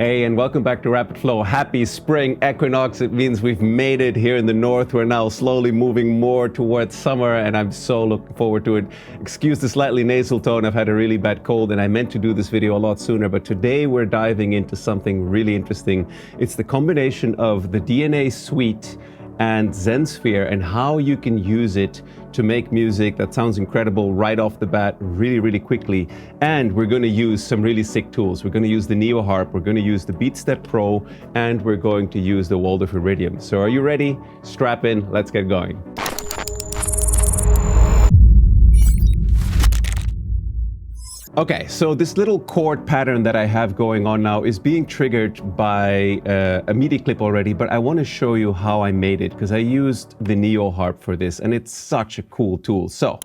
Hey, and welcome back to Rapid Flow. Happy spring equinox. It means we've made it here in the north. We're now slowly moving more towards summer, and I'm so looking forward to it. Excuse the slightly nasal tone. I've had a really bad cold, and I meant to do this video a lot sooner, but today we're diving into something really interesting. It's the combination of the DNA Suite and Zensphere and how you can use it to make music that sounds incredible right off the bat, really quickly. And we're going to use some really sick tools. We're going to use the Neoharp, we're going to use the BeatStep Pro, and we're going to use the Waldorf Iridium. So are you ready? Strap in, let's get going. Okay, so this little chord pattern that I have going on now is being triggered by a MIDI clip already, but I want to show you how I made it because I used the Neoharp for this, and it's such a cool tool. So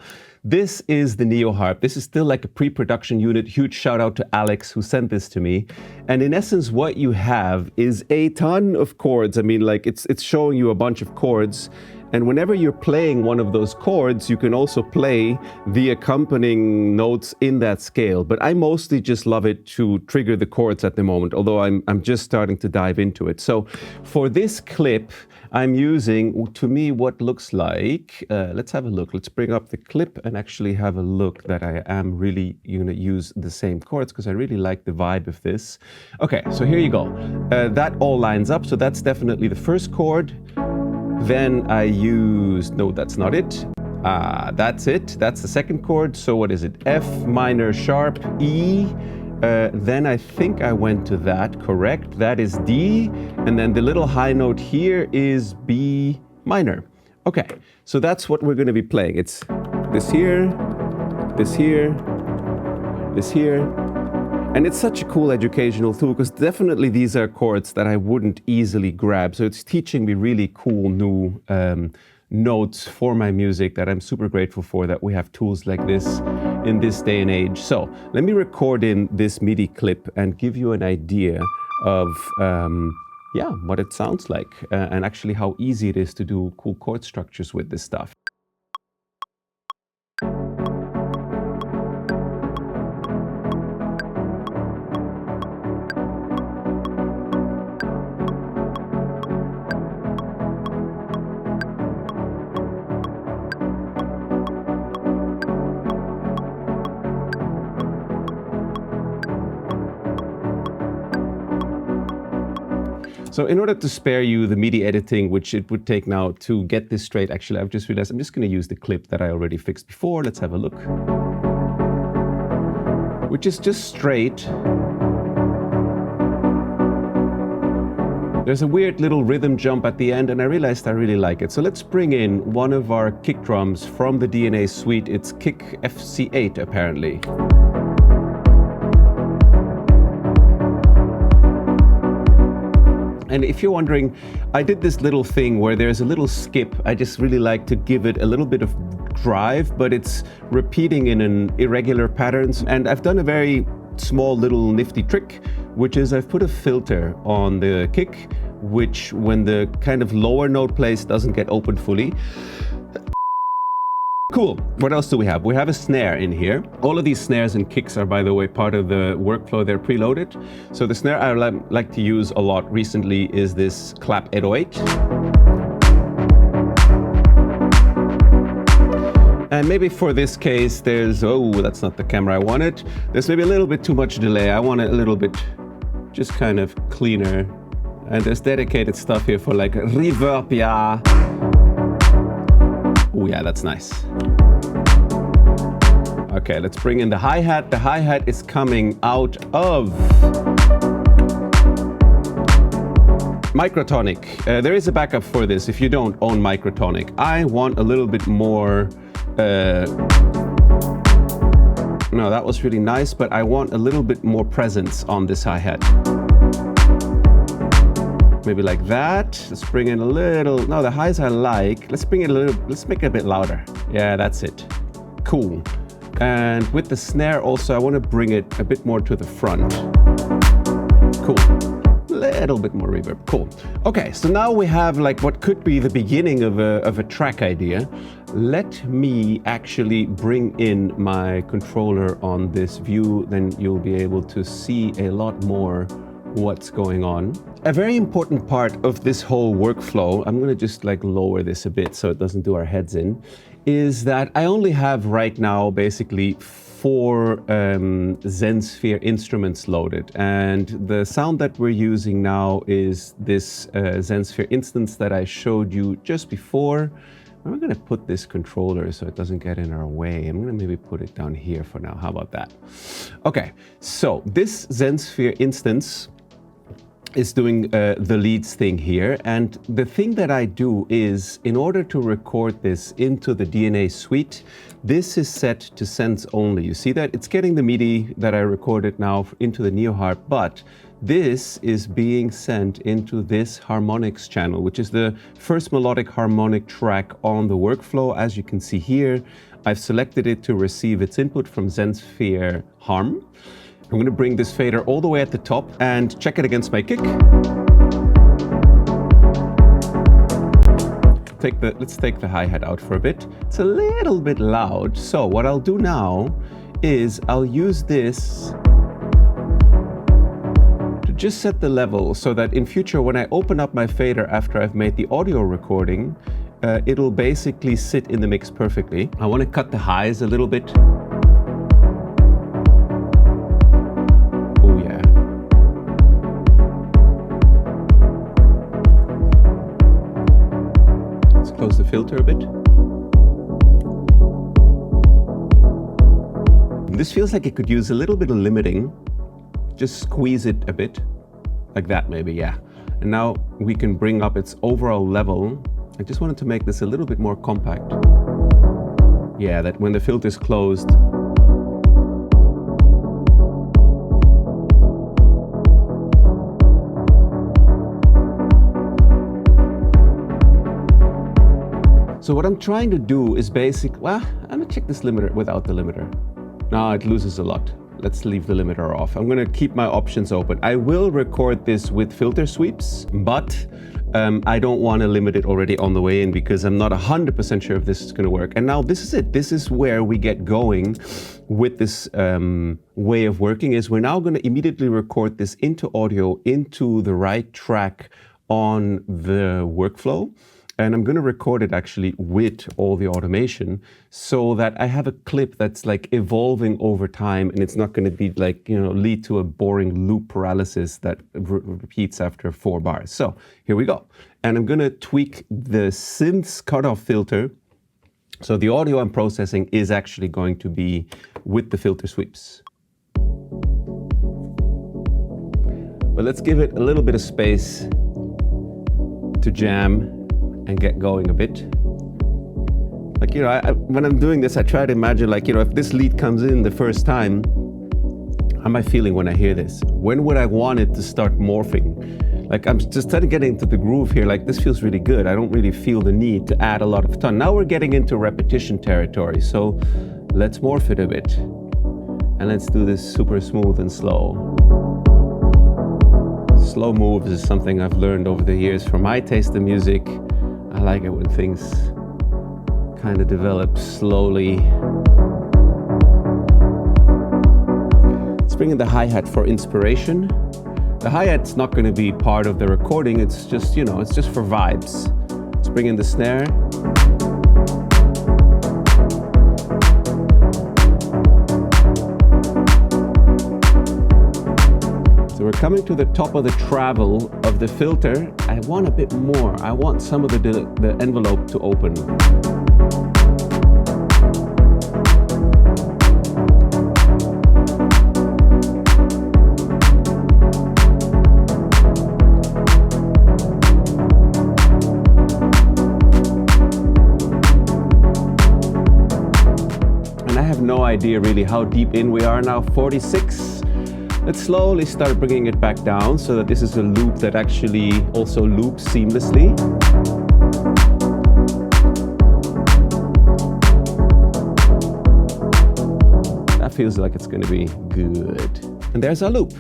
this is the Neoharp. This is still like a pre-production unit. Huge shout out to Alex who sent this to me. And in essence, what you have is a ton of chords. I mean, like it's showing you a bunch of chords. And whenever you're playing one of those chords, you can also play the accompanying notes in that scale. But I mostly just love it to trigger the chords at the moment, although I'm just starting to dive into it. So for this clip, I'm using, to me, what looks like, let's have a look. Let's bring up the clip and actually have a look that I am really going to use the same chords because I really like the vibe of this. Okay, so here you go. That all lines up. So that's definitely the first chord. Then I used, no, that's not it. That's it. That's the second chord. So what is it? F minor sharp, E. Then I think I went to that, correct? That is D. And then the little high note here is B minor. Okay, so that's what we're going to be playing. It's this here, this here, this here. And it's such a cool educational tool because definitely these are chords that I wouldn't easily grab. So it's teaching me really cool new notes for my music that I'm super grateful for, that we have tools like this in this day and age. So let me record in this MIDI clip and give you an idea of what it sounds like and actually how easy it is to do cool chord structures with this stuff. So in order to spare you the MIDI editing, which it would take now to get this straight, actually, I've just realized I'm just going to use the clip that I already fixed before. Let's have a look. Which is just straight. There's a weird little rhythm jump at the end, and I realized I really like it. So let's bring in one of our kick drums from the DNA Suite. It's kick FC8, apparently. And if you're wondering, I did this little thing where there's a little skip. I just really like to give it a little bit of drive, but it's repeating in an irregular patterns. And I've done a very small little nifty trick, which is I've put a filter on the kick, which when the kind of lower note plays doesn't get opened fully. Cool. What else do we have? We have a snare in here. All of these snares and kicks are, by the way, part of the workflow. They're preloaded. So the snare I like to use a lot recently is this clap 808. And maybe for this case, there's, oh, that's not the camera I wanted. There's maybe a little bit too much delay. I want it a little bit just kind of cleaner. And there's dedicated stuff here for like reverb, yeah. Oh yeah, that's nice. Okay, let's bring in the hi-hat. The hi-hat is coming out of Microtonic. There is a backup for this if you don't own Microtonic. I want a little bit more... no, that was really nice, but I want a little bit more presence on this hi-hat. Maybe like that. Let's bring in a little, no, the highs I like. Let's bring it a little, let's make it a bit louder. Yeah, that's it. Cool. And with the snare also, I want to bring it a bit more to the front. Cool. Little bit more reverb. Cool. Okay, so now we have like what could be the beginning of a track idea. Let me actually bring in my controller on this view, then you'll be able to see a lot more what's going on. A very important part of this whole workflow, I'm going to just like lower this a bit so it doesn't do our heads in, is that I only have right now basically 4 Zensphere instruments loaded, and the sound that we're using now is this Zensphere instance that I showed you just before. I'm going to put this controller so it doesn't get in our way. I'm going to maybe put it down here for now. How about that? Okay, so this Zensphere instance is doing the leads thing here, and the thing that I do is, in order to record this into the DNA Suite, this is set to sense only. You see that? It's getting the MIDI that I recorded now into the Neoharp, but this is being sent into this harmonics channel, which is the first melodic harmonic track on the workflow. As you can see here, I've selected it to receive its input from Zensphere Harm. I'm going to bring this fader all the way at the top and check it against my kick. Let's take the hi-hat out for a bit. It's a little bit loud. So what I'll do now is I'll use this to just set the level so that in future when I open up my fader after I've made the audio recording, it'll basically sit in the mix perfectly. I want to cut the highs a little bit. Close the filter a bit. This feels like it could use a little bit of limiting. Just squeeze it a bit, like that maybe, yeah. And now we can bring up its overall level. I just wanted to make this a little bit more compact. Yeah, that when the filter's closed, so what I'm trying to do is well, I'm gonna check this limiter without the limiter. No, it loses a lot. Let's leave the limiter off. I'm gonna keep my options open. I will record this with filter sweeps, but I don't want to limit it already on the way in because I'm not 100% sure if this is gonna work. And now this is it. This is where we get going with this way of working, is we're now gonna immediately record this into audio, into the right track on the workflow. And I'm going to record it actually with all the automation so that I have a clip that's like evolving over time, and it's not going to be like, you know, lead to a boring loop paralysis that repeats after 4 bars. So here we go. And I'm going to tweak the synths cutoff filter. So the audio I'm processing is actually going to be with the filter sweeps. But let's give it a little bit of space to jam and get going a bit. Like, you know, when I'm doing this, I try to imagine, like, you know, if this lead comes in the first time, how am I feeling when I hear this? When would I want it to start morphing? Like, I'm just trying to get into the groove here. Like, this feels really good. I don't really feel the need to add a lot of tone. Now we're getting into repetition territory. So let's morph it a bit. And let's do this super smooth and slow. Slow moves is something I've learned over the years from my taste in music. I like it when things kind of develop slowly. Let's bring in the hi-hat for inspiration. The hi-hat's not going to be part of the recording. It's just, you know, it's just for vibes. Let's bring in the snare. So we're coming to the top of the travel of the filter. I want a bit more. I want some of the envelope to open. And I have no idea really how deep in we are now, 46. Let's slowly start bringing it back down so that this is a loop that actually also loops seamlessly. That feels like it's going to be good. And there's our loop.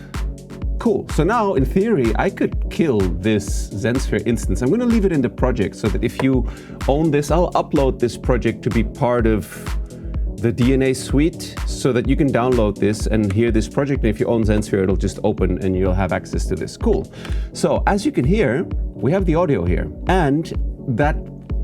Cool. So now, in theory, I could kill this Zensphere instance. I'm going to leave it in the project so that if you own this, I'll upload this project to be part of the DNA Suite so that you can download this and hear this project. And if you own Zensphere, it'll just open and you'll have access to this. Cool. So as you can hear, we have the audio here. And that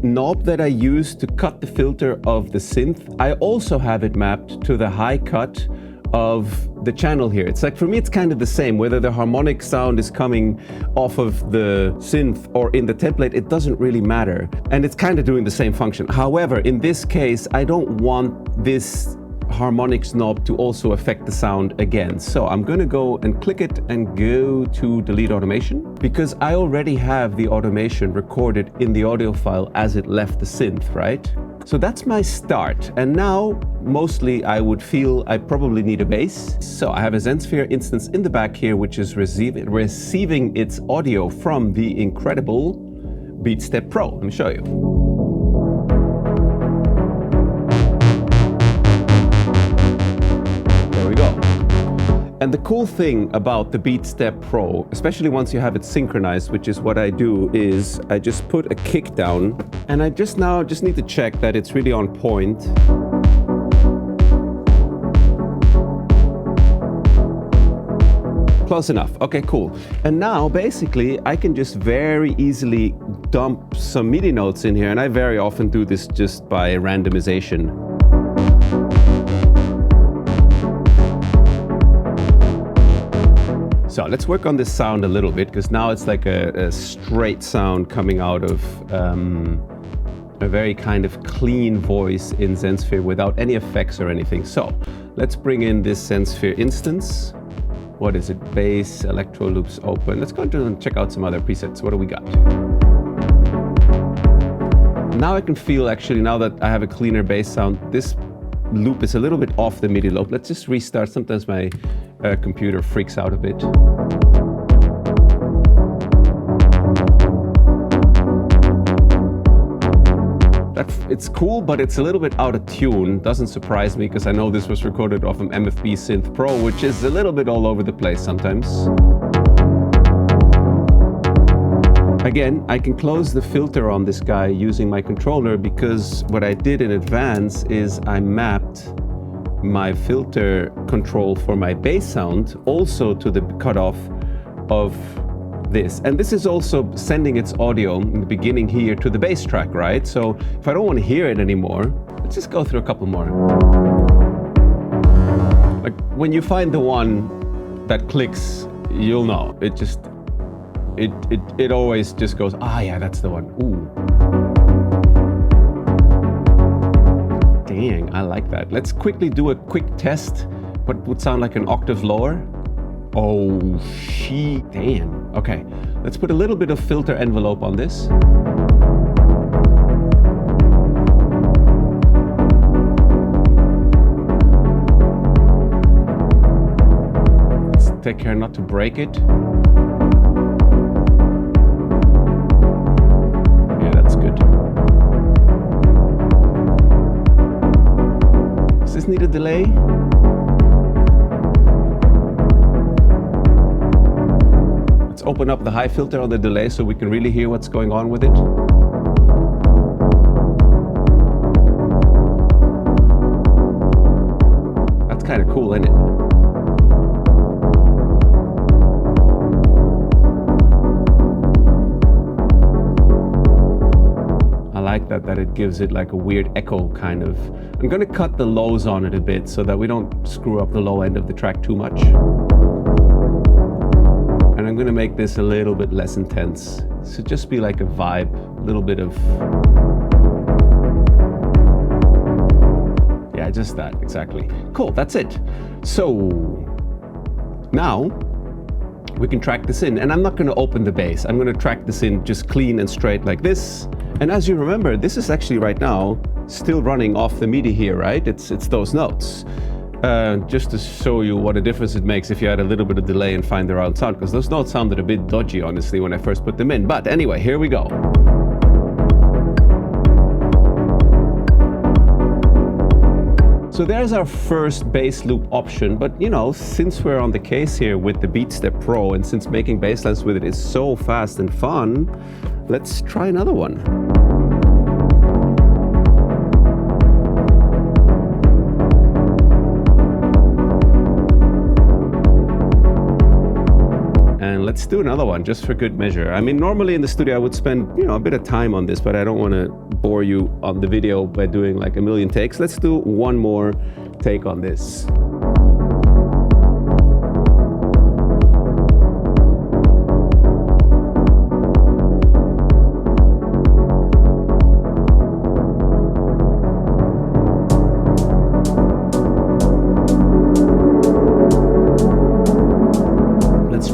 knob that I used to cut the filter of the synth, I also have it mapped to the high cut of the channel here. It's like, for me, it's kind of the same, whether the harmonic sound is coming off of the synth or in the template, it doesn't really matter. And it's kind of doing the same function. However, in this case, I don't want this harmonics knob to also affect the sound again. So I'm going to go and click it and go to delete automation, because I already have the automation recorded in the audio file as it left the synth, right? So that's my start. And now, mostly I would feel I probably need a bass. So I have a Zensphere instance in the back here, which is receiving its audio from the incredible BeatStep Pro. Let me show you. There we go. And the cool thing about the BeatStep Pro, especially once you have it synchronized, which is what I do, is I just put a kick down and I just need to check that it's really on point. Close enough. Okay, cool. And now basically I can just very easily dump some MIDI notes in here, and I very often do this just by randomization. So let's work on this sound a little bit, because now it's like a straight sound coming out of a very kind of clean voice in Zensphere without any effects or anything. So let's bring in this Zensphere instance. What is it? Bass, electro loops open. Let's go and check out some other presets. What do we got? Now I can feel, actually, now that I have a cleaner bass sound, this loop is a little bit off the MIDI loop. Let's just restart. Sometimes my computer freaks out a bit. It's cool, but it's a little bit out of tune. Doesn't surprise me, because I know this was recorded off an MFB Synth Pro, which is a little bit all over the place sometimes. Again, I can close the filter on this guy using my controller, because what I did in advance is I mapped my filter control for my bass sound also to the cutoff of this. And this is also sending its audio in the beginning here to the bass track, right? So if I don't want to hear it anymore, let's just go through a couple more. Like when you find the one that clicks, you'll know. It always just goes, ah, yeah, that's the one. Ooh. Dang, I like that. Let's quickly do a quick test, what would sound like an octave lower. Oh, damn. Okay, let's put a little bit of filter envelope on this. Let's take care not to break it. Yeah, that's good. Does this need a delay? Open up the high filter on the delay so we can really hear what's going on with it. That's kind of cool, isn't it? I like that it gives it like a weird echo kind of. I'm going to cut the lows on it a bit so that we don't screw up the low end of the track too much. And I'm going to make this a little bit less intense. So just be like a vibe, a little bit of... Yeah, just that, exactly. Cool, that's it. So now we can track this in. And I'm not going to open the bass. I'm going to track this in just clean and straight like this. And as you remember, this is actually right now still running off the MIDI here, right? It's those notes. Just to show you what a difference it makes if you had a little bit of delay and find the right sound, because those notes sounded a bit dodgy, honestly, when I first put them in. But anyway, here we go. So there's our first bass loop option, but you know, since we're on the case here with the BeatStep Pro, and since making bass lines with it is so fast and fun, let's try another one. let's do another one just for good measure. I mean, normally in the studio I would spend, a bit of time on this, but I don't want to bore you on the video by doing like a million takes. Let's do one more take on this.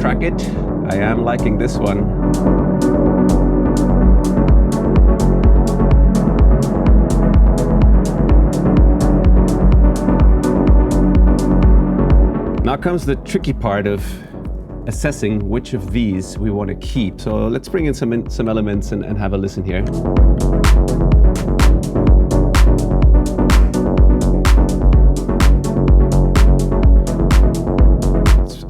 Track it. I am liking this one. Now comes the tricky part of assessing which of these we want to keep. So let's bring in some elements and have a listen here.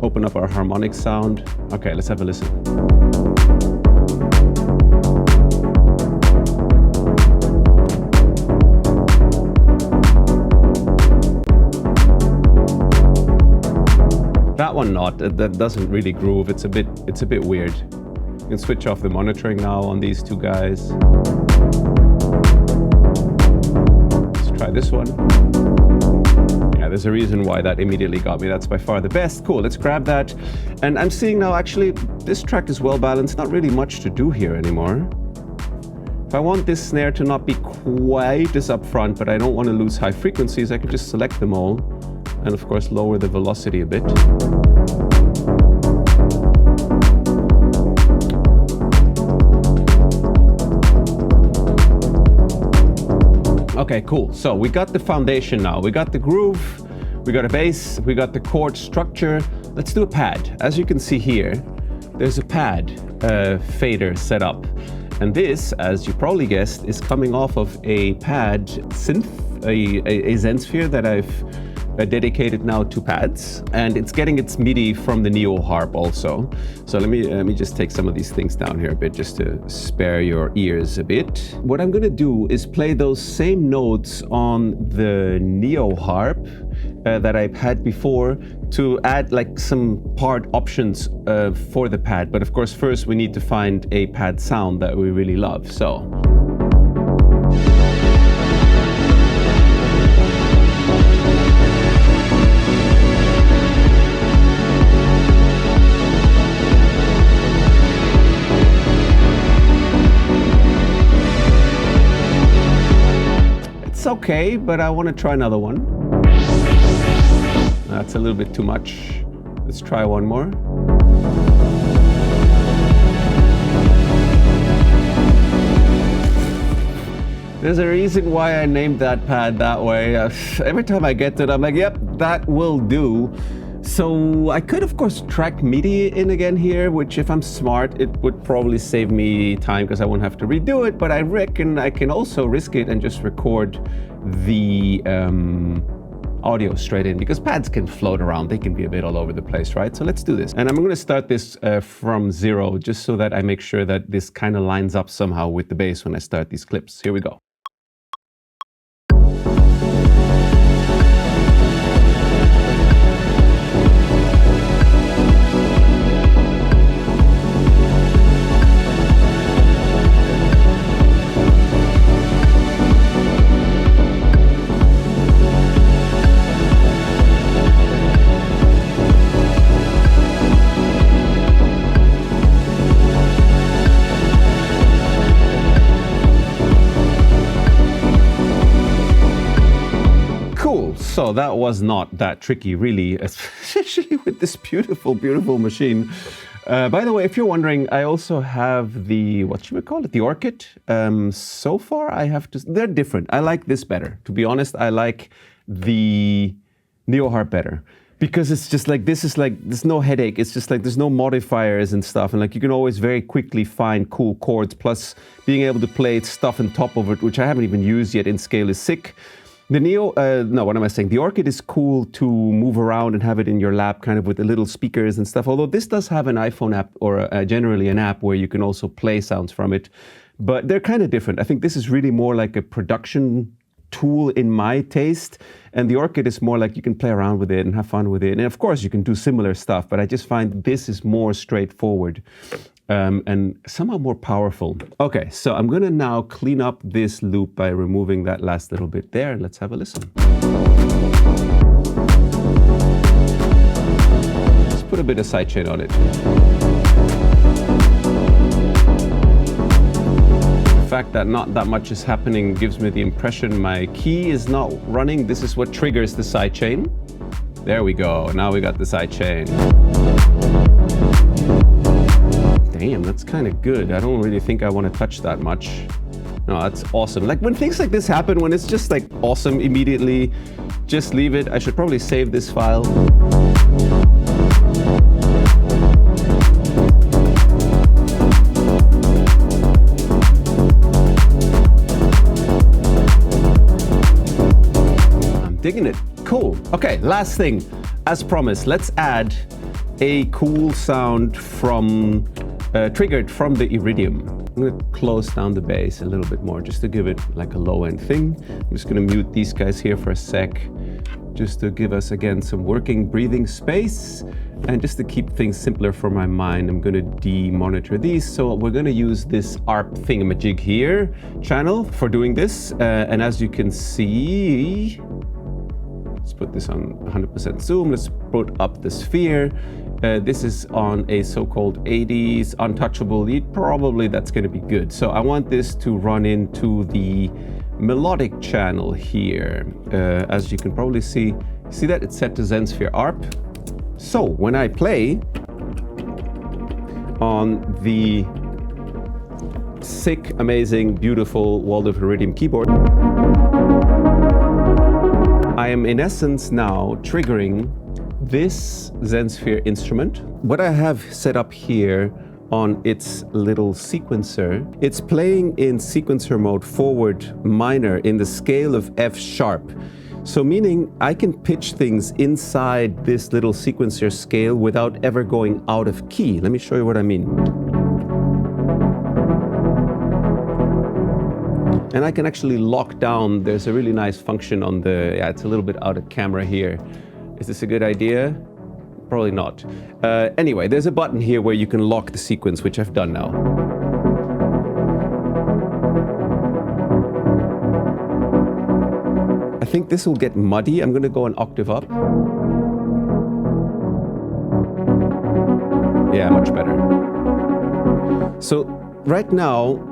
Open up our harmonic sound. Okay, let's have a listen. That one not. That doesn't really groove. It's a bit weird. You can switch off the monitoring now on these two guys. Let's try this one. There's a reason why that immediately got me. That's by far the best. Cool, let's grab that. And I'm seeing now actually this track is well balanced, not really much to do here anymore. If I want this snare to not be quite as upfront, but I don't want to lose high frequencies, I can just select them all and of course lower the velocity a bit. Okay, cool. So we got the foundation now. We got the groove, we got a bass, we got the chord structure. Let's do a pad. As you can see here, there's a pad fader set up. And this, as you probably guessed, is coming off of a pad synth, a Zensphere that I've dedicated now to pads, and it's getting its MIDI from the Neoharp also. So let me just take some of these things down here a bit just to spare your ears a bit. What I'm going to do is play those same notes on the Neoharp that I've had before to add like some part options for the pad. But of course, first we need to find a pad sound that we really love. So. It's okay, but I want to try another one. That's a little bit too much. Let's try one more. There's a reason why I named that pad that way. Every time I get to it, I'm like, yep, that will do. So I could, of course, track MIDI in again here, which if I'm smart, it would probably save me time because I won't have to redo it. But I reckon I can also risk it and just record the audio straight in, because pads can float around. They can be a bit all over the place, right? So let's do this. And I'm going to start this from 0, just so that I make sure that this kind of lines up somehow with the bass when I start these clips. Here we go. So that was not that tricky, really, especially with this beautiful, beautiful machine. By the way, if you're wondering, I also have the, what should we call it, the Orchid. So far, I have to, they're different. I like this better. To be honest, I like the Neoharp better. Because it's just like, this is like, there's no headache. It's just like, there's no modifiers and stuff. And like, you can always very quickly find cool chords. Plus, being able to play stuff on top of it, which I haven't even used yet in scale, is sick. The The Orchid is cool to move around and have it in your lap, kind of with the little speakers and stuff. Although this does have an iPhone app, or generally an app where you can also play sounds from it. But they're kind of different. I think this is really more like a production tool in my taste. And the Orchid is more like you can play around with it and have fun with it. And of course, you can do similar stuff, but I just find this is more straightforward and somehow more powerful. Okay, so I'm gonna now clean up this loop by removing that last little bit there. Let's have a listen. Let's put a bit of sidechain on it. The fact that not that much is happening gives me the impression my key is not running. This is what triggers the sidechain. There we go. Now we got the sidechain. Damn, that's kind of good. I don't really think I want to touch that much. No, that's awesome. Like when things like this happen, when it's just like awesome immediately, just leave it. I should probably save this file. Digging it. Cool. Okay, last thing. As promised, let's add a cool sound from triggered from the Iridium. I'm going to close down the bass a little bit more just to give it like a low end thing. I'm just going to mute these guys here for a sec just to give us again some working breathing space. And just to keep things simpler for my mind, I'm going to de-monitor these. So we're going to use this ARP thingamajig here channel for doing this. And as you can see, let's put this on 100% zoom. Let's put up the sphere. This is on a so-called 80s untouchable lead. Probably that's going to be good. So I want this to run into the melodic channel here. As you can probably see that it's set to Zensphere ARP. So when I play on the sick, amazing, beautiful Waldorf Iridium keyboard, I am in essence now triggering this Zensphere instrument. What I have set up here on its little sequencer, it's playing in sequencer mode forward minor in the scale of F sharp. So meaning I can pitch things inside this little sequencer scale without ever going out of key. Let me show you what I mean. And I can actually lock down. There's a really nice function on the, yeah, it's a little bit out of camera here. Is this a good idea? Probably not. Anyway, there's a button here where you can lock the sequence, which I've done now. I think this will get muddy. I'm going to go an octave up. Yeah, much better. So right now,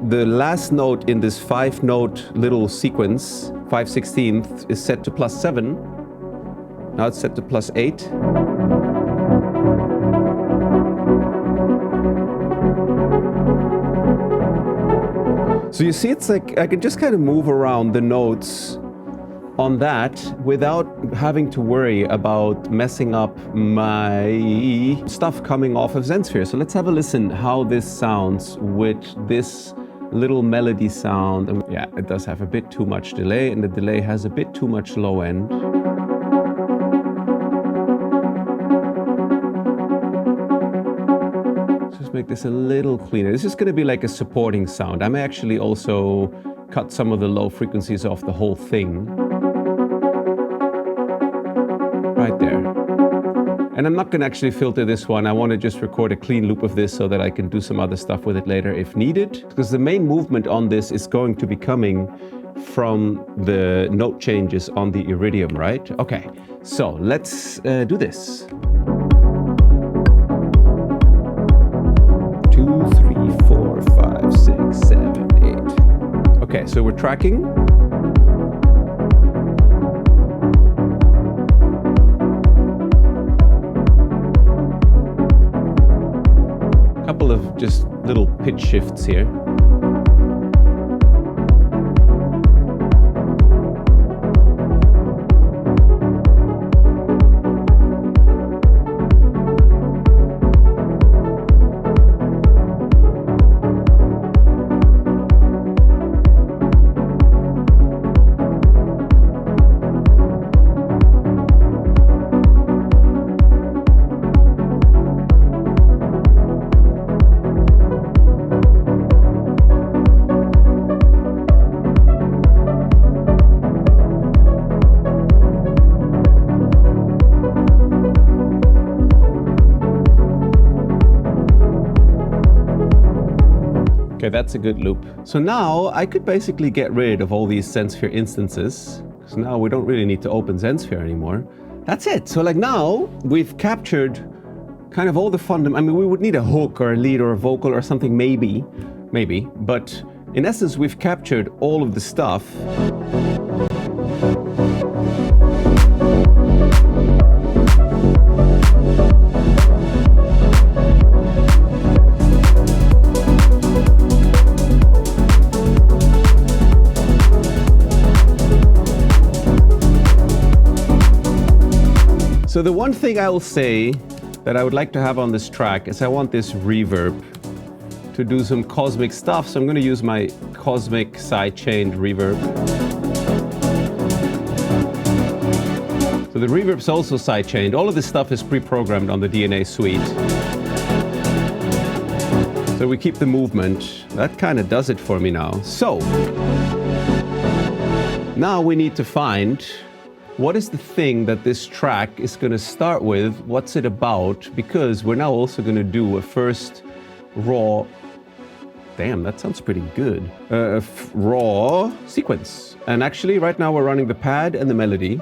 the last note in this 5-note little sequence, 5/16, is set to +7. Now it's set to +8. So you see, it's like I can just kind of move around the notes on that without having to worry about messing up my stuff coming off of Zensphere. So let's have a listen how this sounds with this little melody sound. And yeah, it does have a bit too much delay, and the delay has a bit too much low end. Just make this a little cleaner. This is going to be like a supporting sound. I may actually also cut some of the low frequencies off the whole thing. Right there. And I'm not going to actually filter this one. I want to just record a clean loop of this so that I can do some other stuff with it later if needed. Because the main movement on this is going to be coming from the note changes on the Iridium, right? Okay, so let's do this. 2, 3, 4, 5, 6, 7, 8. Okay, so we're tracking. Couple of just little pitch shifts here. Okay, that's a good loop. So now I could basically get rid of all these Zensphere instances, because now we don't really need to open Zensphere anymore. That's it. So like now we've captured kind of all the fundamental. I mean, we would need a hook or a lead or a vocal or something, maybe, but in essence, we've captured all of the stuff. So the one thing I will say that I would like to have on this track is I want this reverb to do some cosmic stuff. So I'm going to use my cosmic sidechained reverb. So the reverb's also sidechained. All of this stuff is pre-programmed on the DNA Suite. So we keep the movement. That kind of does it for me now. So now we need to find what is the thing that this track is going to start with? What's it about? Because we're now also going to do a first raw, damn, that sounds pretty good, raw sequence. And actually right now we're running the pad and the melody.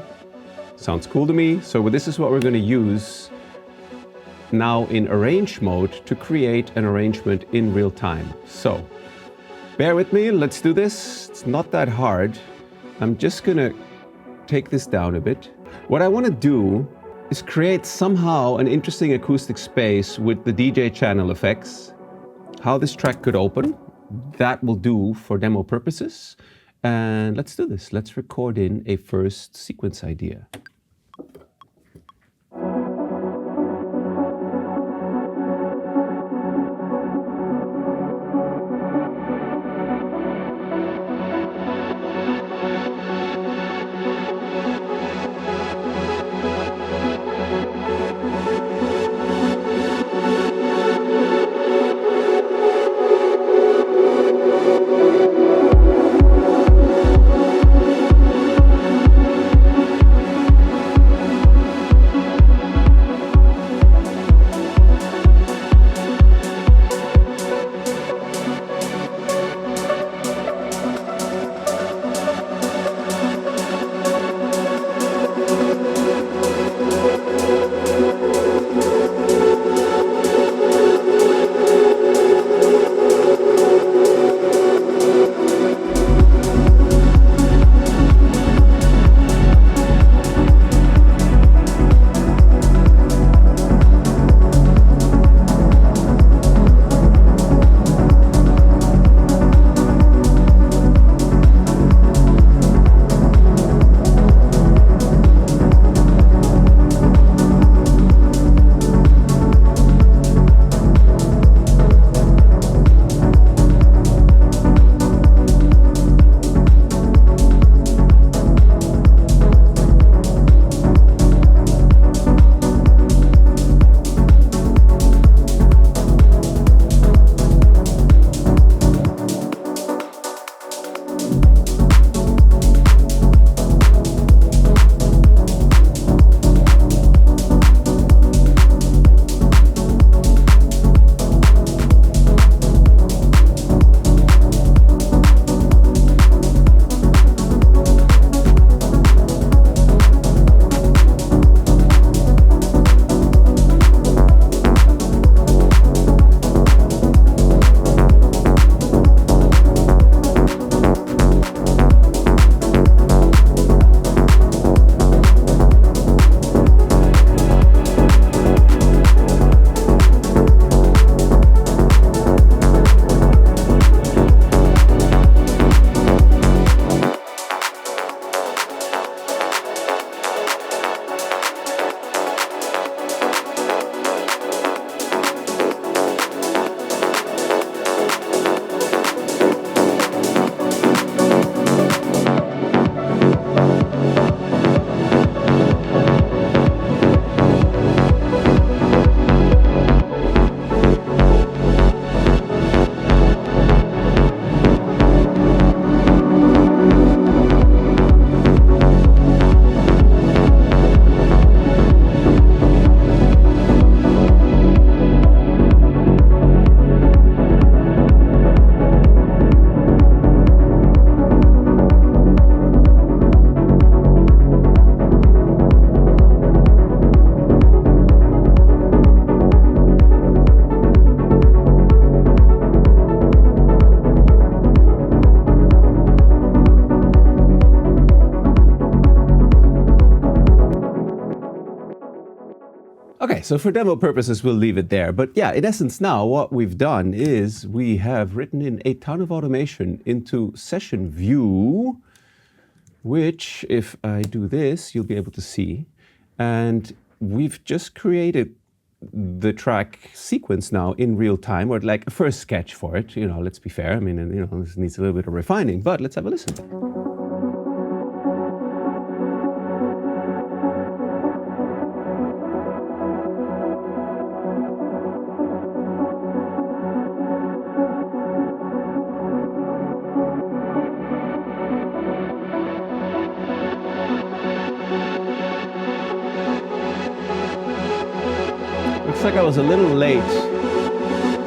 Sounds cool to me. So this is what we're going to use now in arrange mode to create an arrangement in real time. So bear with me, let's do this. It's not that hard. I'm just going to take this down a bit. What I want to do is create somehow an interesting acoustic space with the DJ channel effects. How this track could open, that will do for demo purposes. And let's do this. Let's record in a first sequence idea. so for demo purposes, we'll leave it there. But yeah, in essence now, what we've done is we have written in a ton of automation into session view, which if I do this, you'll be able to see. And we've just created the track sequence now in real time, or like a first sketch for it. You know, let's be fair. I mean, you know, this needs a little bit of refining, but let's have a listen. Looks like I was a little late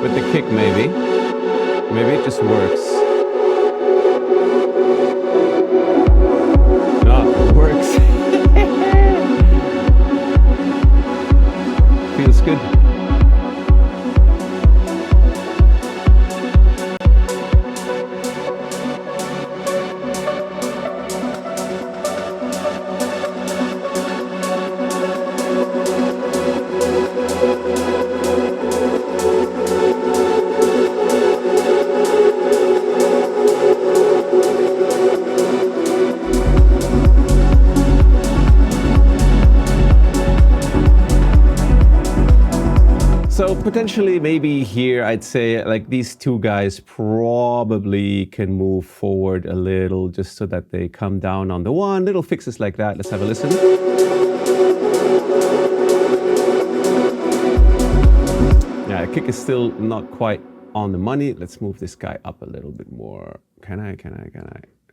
with the kick, maybe. Maybe it just works. No, it works. Feels good. So potentially maybe here I'd say like these two guys probably can move forward a little just so that they come down on the one. Little fixes like that. Let's have a listen. Yeah, the kick is still not quite on the money. Let's move this guy up a little bit more. Can I?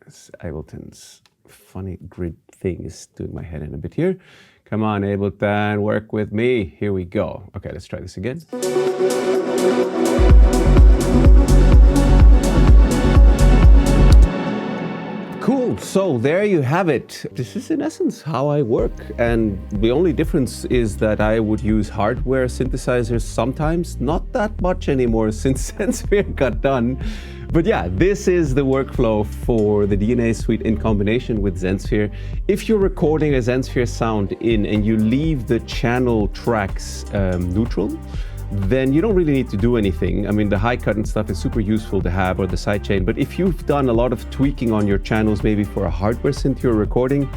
It's Ableton's funny grid thing is doing my head in a bit here. Come on, Ableton, work with me. Here we go. Okay, let's try this again. Cool, so there you have it. This is in essence how I work. And the only difference is that I would use hardware synthesizers sometimes, not that much anymore since Zensphere got done. But yeah, this is the workflow for the DNA Suite in combination with Zensphere. If you're recording a Zensphere sound in and you leave the channel tracks neutral, then you don't really need to do anything. I mean, the high cut and stuff is super useful to have, or the sidechain. But if you've done a lot of tweaking on your channels, maybe for a hardware synth you're recording,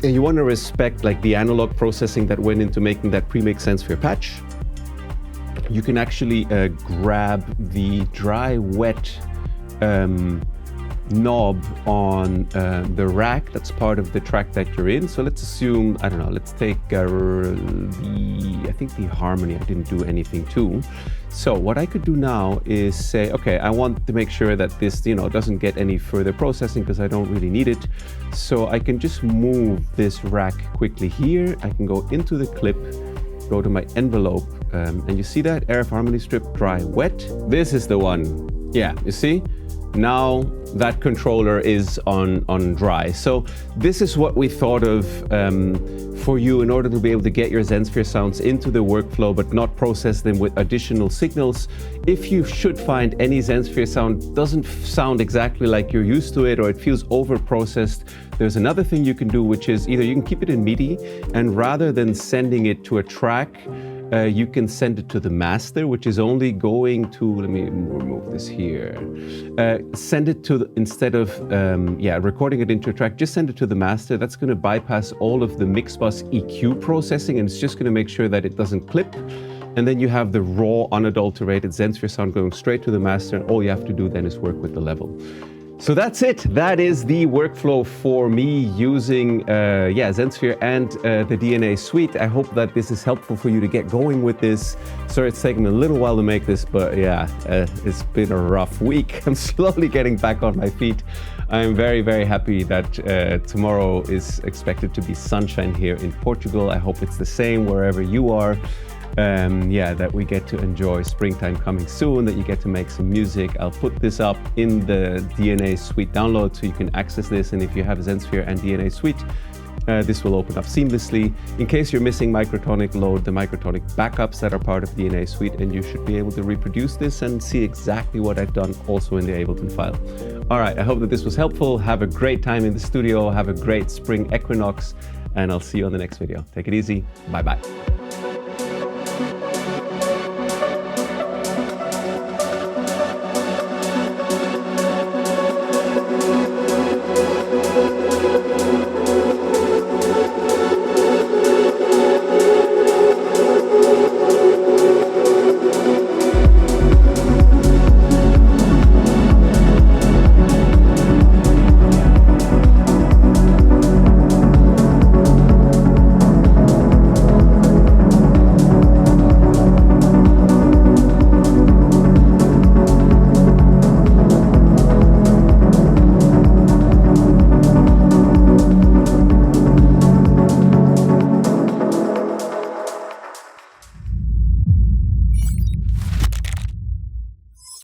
and you want to respect like the analog processing that went into making that pre-mix Zensphere patch, you can actually grab the dry wet knob on the rack that's part of the track that you're in. So let's assume, I don't know, let's take I think the harmony I didn't do anything to. So what I could do now is say, okay, I want to make sure that this, you know, doesn't get any further processing because I don't really need it. So I can just move this rack quickly here. I can go into the clip, go to my envelope, and you see that RF harmony strip dry wet. This is the one. Yeah, you see? Now that controller is on dry. So this is what we thought of for you in order to be able to get your Zensphere sounds into the workflow but not process them with additional signals. If you should find any Zensphere sound doesn't sound exactly like you're used to it, or it feels over-processed, there's another thing you can do, which is either you can keep it in MIDI, and rather than sending it to a track, you can send it to the master, which is only going to, let me remove this here. Send it to, instead of recording it into a track, just send it to the master. That's going to bypass all of the mix bus EQ processing, and it's just going to make sure that it doesn't clip. And then you have the raw, unadulterated Zensphere sound going straight to the master, and all you have to do then is work with the level. So that's it. That is the workflow for me using Zensphere and the DNA Suite. I hope that this is helpful for you to get going with this. Sorry it's taken me a little while to make this, but yeah, it's been a rough week. I'm slowly getting back on my feet. I'm very, very happy that tomorrow is expected to be sunshine here in Portugal. I hope it's the same wherever you are. That we get to enjoy springtime coming soon, that you get to make some music. I'll put this up in the DNA Suite download so you can access this, and if you have Zensphere and DNA Suite, this will open up seamlessly. In case you're missing Microtonic, load the Microtonic backups that are part of DNA Suite, and you should be able to reproduce this and see exactly what I've done also in the Ableton file. All right, I hope that this was helpful. Have a great time in the studio, have a great spring equinox, and I'll see you on the next video. Take it easy. Bye-bye.